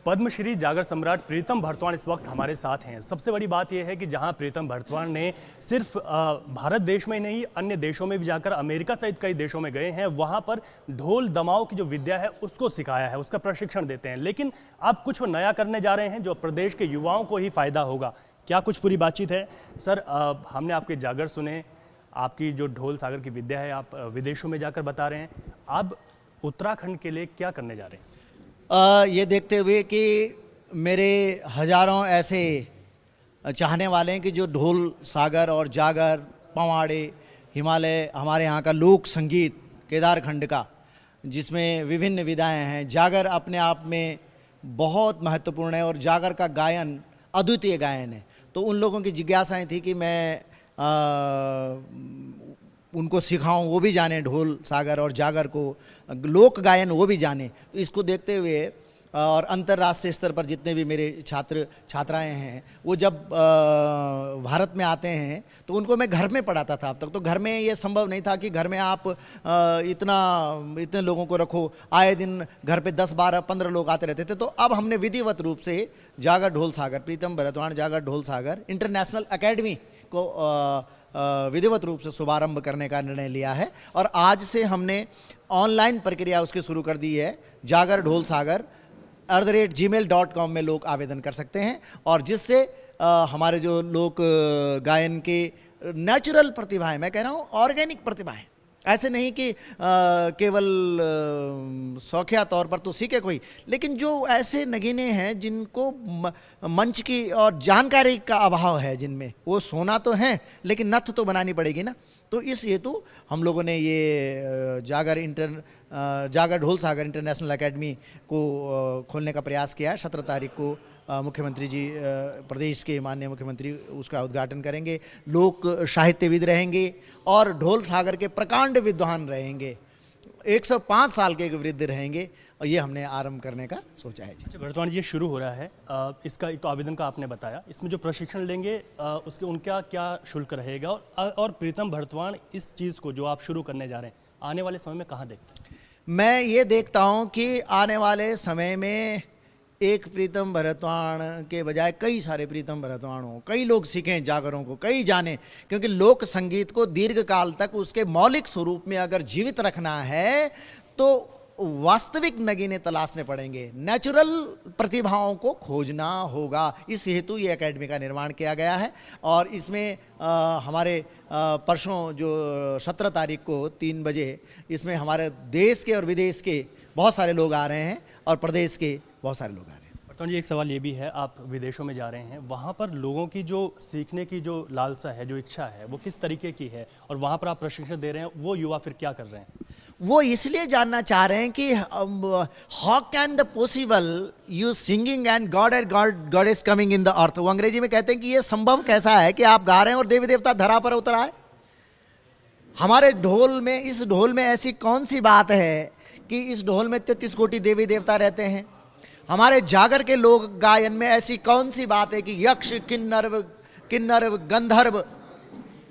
पद्मश्री जागर सम्राट प्रीतम भरतवाण इस वक्त हमारे साथ हैं। सबसे बड़ी बात यह है कि जहां प्रीतम भरतवाण ने सिर्फ भारत देश में ही नहीं अन्य देशों में भी जाकर अमेरिका सहित कई देशों में गए हैं, वहां पर ढोल दमाओं की जो विद्या है उसको सिखाया है, उसका प्रशिक्षण देते हैं। लेकिन अब कुछ वो नया करने जा रहे हैं जो प्रदेश के युवाओं को ही फायदा होगा। क्या कुछ पूरी बातचीत है सर? हमने आपके जागर सुने, आपकी जो ढोल सागर की विद्या है आप विदेशों में जाकर बता रहे हैं, अब उत्तराखंड के लिए क्या करने जा रहे हैं? ये देखते हुए कि मेरे हजारों ऐसे चाहने वाले हैं कि जो ढोल सागर और जागर, पवाड़े, हिमालय, हमारे यहाँ का लोक संगीत केदारखंड का, जिसमें विभिन्न विधाएं हैं। जागर अपने आप में बहुत महत्वपूर्ण है और जागर का गायन अद्वितीय गायन है। तो उन लोगों की जिज्ञासाएं थी कि मैं उनको सिखाऊं, वो भी जाने ढोल सागर और जागर को, लोक गायन वो भी जाने। तो इसको देखते हुए और अंतर्राष्ट्रीय स्तर पर जितने भी मेरे छात्र छात्राएं हैं वो जब भारत में आते हैं तो उनको मैं घर में पढ़ाता था। अब तक तो घर में ये संभव नहीं था कि घर में आप इतने लोगों को रखो, आए दिन घर पे 10, 12, 15 लोग आते रहते थे। तो अब हमने विधिवत रूप से जागर ढोल सागर, प्रीतम भरतवाण जागर ढोल सागर इंटरनेशनल एकेडमी को विधिवत रूप से शुभारंभ करने का निर्णय लिया है और आज से हमने ऑनलाइन प्रक्रिया उसकी शुरू कर दी है। जागर ढोल सागर @gmail.com में लोग आवेदन कर सकते हैं और जिससे हमारे जो लोक गायन के नेचुरल प्रतिभाएं, मैं कह रहा हूँ ऑर्गेनिक प्रतिभाएं, ऐसे नहीं कि केवल शौकिया तौर पर तो सीखे कोई, लेकिन जो ऐसे नगीने हैं जिनको मंच की और जानकारी का अभाव है, जिनमें वो सोना तो है लेकिन नथ तो बनानी पड़ेगी ना। तो इस हेतु हम लोगों ने ये जागर ढोल सागर इंटरनेशनल एकेडमी को खोलने का प्रयास किया है। 17 तारीख को मुख्यमंत्री जी, प्रदेश के माननीय मुख्यमंत्री उसका उद्घाटन करेंगे। लोक साहित्यविद रहेंगे और ढोल सागर के प्रकांड विद्वान रहेंगे, 105 साल के वृद्ध रहेंगे और ये हमने आरंभ करने का सोचा है जी। अच्छा भरतवाण जी, ये शुरू हो रहा है, इसका एक तो आवेदन का आपने बताया, इसमें जो प्रशिक्षण लेंगे उसके उनका क्या शुल्क रहेगा और प्रीतम भरतवाण इस चीज़ को जो आप शुरू करने जा रहे हैं आने वाले समय में कहाँ देखते हैं? मैं ये देखता हूँ कि आने वाले समय में एक प्रीतम भरतवाण के बजाय कई सारे प्रीतम भरतवाण हों, कई लोग सीखें जागरों को, कई जाने, क्योंकि लोक संगीत को दीर्घ काल तक उसके मौलिक स्वरूप में अगर जीवित रखना है तो वास्तविक नगीने तलाशने पड़ेंगे, नेचुरल प्रतिभाओं को खोजना होगा। इस हेतु ये एकेडमी का निर्माण किया गया है और इसमें हमारे परसों जो 17 तारीख को 3 बजे इसमें हमारे देश के और विदेश के बहुत सारे लोग आ रहे हैं और प्रदेश के बहुत सारे लोग आ रहे हैं। भरतवाण जी, एक सवाल ये भी है, आप विदेशों में जा रहे हैं, वहाँ पर लोगों की जो सीखने की जो लालसा है, जो इच्छा है, वो किस तरीके की है और वहाँ पर आप प्रशिक्षण दे रहे हैं, वो युवा फिर क्या कर रहे हैं? वो इसलिए जानना चाह रहे हैं कि how can the possible you singing and God is coming in the earth. वो अंग्रेजी में कहते हैं कि ये संभव कैसा है कि आप गा रहे हैं और देवी देवता धरा पर उतर आए। हमारे ढोल में, इस ढोल में ऐसी कौन सी बात है कि इस ढोल में 33 कोटि देवी देवता रहते हैं? हमारे जागर के लोक गायन में ऐसी कौन सी बात है कि यक्ष, किन्नर, गंधर्व,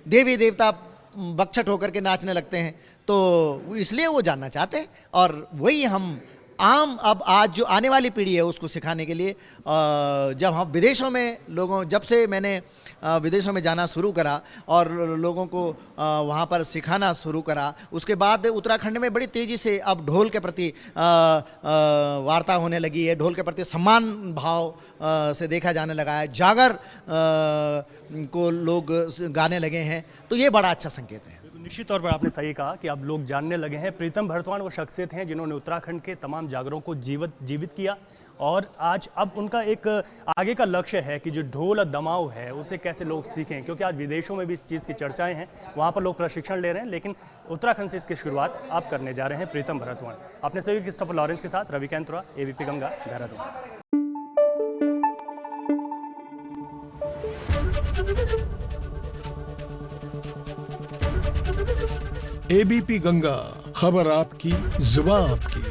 देवी देवता बकछट होकर के नाचने लगते हैं? तो इसलिए वो जानना चाहते हैं और वही हम अब आज जो आने वाली पीढ़ी है उसको सिखाने के लिए जब हम विदेशों में जब से मैंने विदेशों में जाना शुरू करा और लोगों को वहाँ पर सिखाना शुरू करा, उसके बाद उत्तराखंड में बड़ी तेज़ी से अब ढोल के प्रति वार्ता होने लगी है, ढोल के प्रति सम्मान भाव से देखा जाने लगा है, जागर को लोग गाने लगे हैं। तो ये बड़ा अच्छा संकेत है। निश्चित तौर पर आपने सही कहा कि अब लोग जानने लगे हैं। प्रीतम भरतवाण वो शख्सियत हैं जिन्होंने उत्तराखंड के तमाम जागरों को जीवित किया और आज अब उनका एक आगे का लक्ष्य है कि जो ढोल और दमाव है उसे कैसे लोग सीखें, क्योंकि आज विदेशों में भी इस चीज़ की चर्चाएं हैं, वहाँ पर लोग प्रशिक्षण ले रहे हैं, लेकिन उत्तराखंड से इसकी शुरुआत आप करने जा रहे हैं प्रीतम भरतवाण। अपने सहयोगी क्रिस्टोफर लॉरेंस के साथ रवि कैंतुरा, ABP गंगा, देहरादून। ABP गंगा, खबर आपकी, जुबान आपकी।